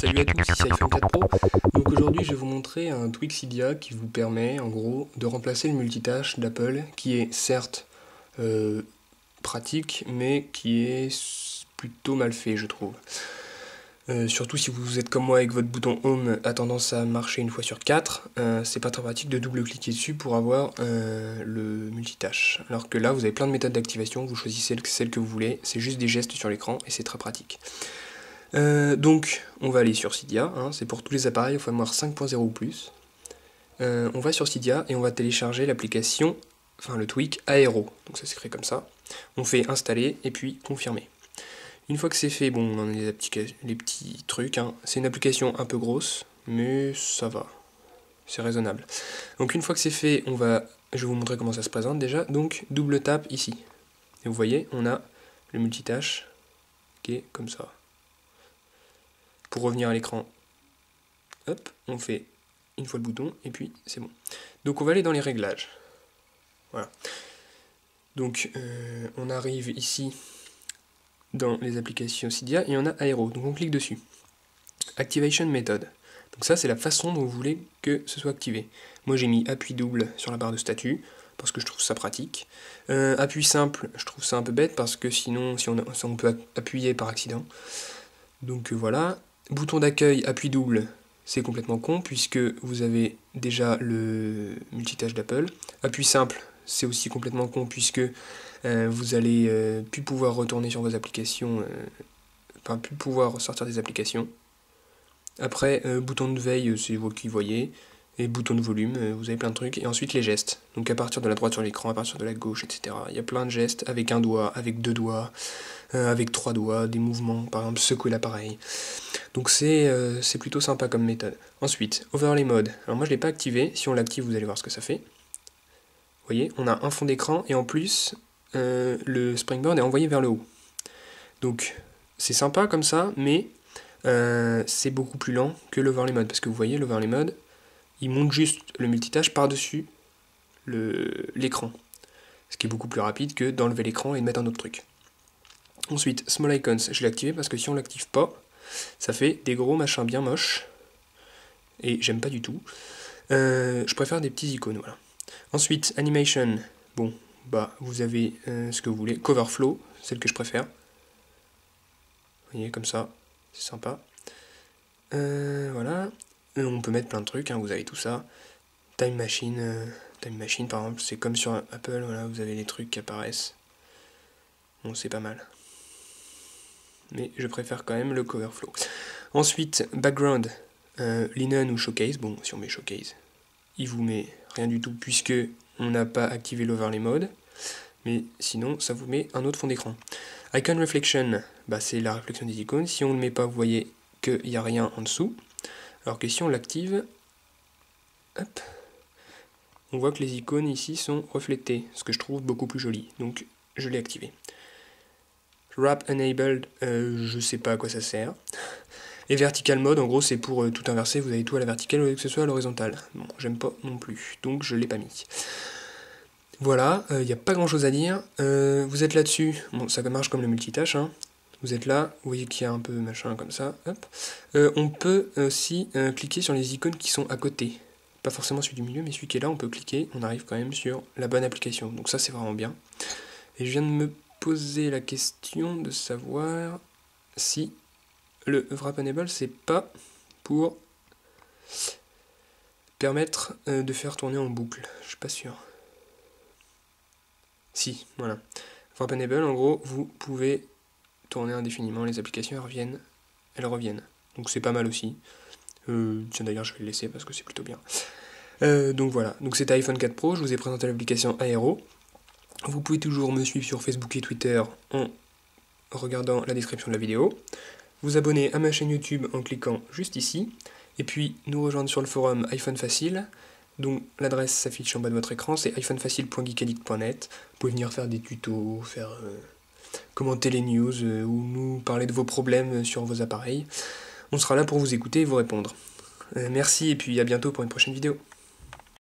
Salut à tous, ici iPhone 4 Pro. Donc aujourd'hui je vais vous montrer un tweak Cydia qui vous permet en gros de remplacer le multitâche d'Apple qui est certes pratique mais qui est plutôt mal fait je trouve. Surtout si vous êtes comme moi avec votre bouton Home a tendance à marcher une fois sur 4, c'est pas très pratique de double-cliquer dessus pour avoir le multitâche. Alors que là vous avez plein de méthodes d'activation, vous choisissez celle que vous voulez, c'est juste des gestes sur l'écran et c'est très pratique. Donc on va aller sur Cydia, hein, c'est pour tous les appareils au firmware 5.0 ou plus. On va sur Cydia et on va télécharger l'application, enfin le tweak Aero, donc ça s'écrit comme ça. On fait installer et puis confirmer. Une fois que c'est fait, bon, on a les petits trucs, hein. C'est une application un peu grosse, mais ça va, c'est raisonnable. Donc une fois que c'est fait, je vais vous montrer comment ça se présente déjà, donc double tap ici. Et vous voyez, on a le multitâche qui est comme ça. Pour revenir à l'écran, hop, on fait une fois le bouton et puis c'est bon. Donc on va aller dans les réglages. Voilà. Donc on arrive ici dans les applications Cydia et on a Aero. Donc on clique dessus. Activation Method. Donc ça c'est la façon dont vous voulez que ce soit activé. Moi j'ai mis appui double sur la barre de statut parce que je trouve ça pratique. Appui simple, je trouve ça un peu bête parce que sinon si on peut appuyer par accident. Donc voilà. Bouton d'accueil, appui double, c'est complètement con puisque vous avez déjà le multitâche d'Apple. Appui simple, c'est aussi complètement con puisque vous allez plus pouvoir retourner sur vos applications, enfin plus pouvoir sortir des applications. Après, bouton de veille, c'est vous qui voyez. Et bouton de volume, vous avez plein de trucs. Et ensuite les gestes. Donc à partir de la droite sur l'écran, à partir de la gauche, etc. Il y a plein de gestes avec un doigt, avec deux doigts, avec trois doigts, des mouvements, par exemple secouer l'appareil. Donc c'est plutôt sympa comme méthode. Ensuite, overlay mode. Alors moi je ne l'ai pas activé. Si on l'active, vous allez voir ce que ça fait. Vous voyez, on a un fond d'écran et en plus, le springboard est envoyé vers le haut. Donc c'est sympa comme ça, mais c'est beaucoup plus lent que l'overlay mode. Parce que vous voyez, l'overlay mode, il monte juste le multitâche par-dessus l'écran. Ce qui est beaucoup plus rapide que d'enlever l'écran et de mettre un autre truc. Ensuite, Small Icons, je l'ai activé parce que si on l'active pas, ça fait des gros machins bien moches. Et j'aime pas du tout. Je préfère des petits icônes, voilà. Ensuite, Animation, bon, bah vous avez ce que vous voulez. Coverflow, celle que je préfère. Vous voyez, comme ça, c'est sympa. Voilà. On peut mettre plein de trucs, hein, vous avez tout ça. Time Machine par exemple, c'est comme sur Apple, voilà, vous avez les trucs qui apparaissent. Bon, c'est pas mal. Mais je préfère quand même le Coverflow. Ensuite, Background, Linen ou Showcase. Bon, si on met Showcase, il vous met rien du tout puisque on n'a pas activé l'overlay mode. Mais sinon, ça vous met un autre fond d'écran. Icon Reflection, bah, c'est la réflexion des icônes. Si on ne le met pas, vous voyez qu'il n'y a rien en dessous. Alors que si on l'active, hop, on voit que les icônes ici sont reflétées, ce que je trouve beaucoup plus joli. Donc je l'ai activé. Wrap Enabled, je sais pas à quoi ça sert. Et Vertical Mode, en gros c'est pour tout inverser, vous avez tout à la verticale ou que ce soit à l'horizontale. Bon, j'aime pas non plus, donc je l'ai pas mis. Voilà, il n'y a pas grand chose à dire. Vous êtes là-dessus, bon ça marche comme le multitâche, hein. Vous êtes là, vous voyez qu'il y a un peu machin comme ça, hop. On peut aussi cliquer sur les icônes qui sont à côté. Pas forcément celui du milieu, mais celui qui est là, on peut cliquer, on arrive quand même sur la bonne application. Donc ça c'est vraiment bien. Et je viens de me poser la question de savoir si le Wrap Enable c'est pas pour permettre de faire tourner en boucle. Je suis pas sûr. Si, voilà. Wrap Enable, en gros, vous pouvez tourner indéfiniment, les applications elles reviennent. Donc c'est pas mal aussi. Tiens d'ailleurs je vais le laisser parce que c'est plutôt bien. Donc voilà, donc c'était iPhone 4 Pro, je vous ai présenté l'application Aero. Vous pouvez toujours me suivre sur Facebook et Twitter en regardant la description de la vidéo. Vous abonner à ma chaîne YouTube en cliquant juste ici. Et puis nous rejoindre sur le forum iPhone Facile, dont l'adresse s'affiche en bas de votre écran, c'est iPhoneFacile.geekaddict.net. Vous pouvez venir faire des tutos, commenter les news ou nous parler de vos problèmes sur vos appareils. On sera là pour vous écouter et vous répondre. Merci et puis à bientôt pour une prochaine vidéo.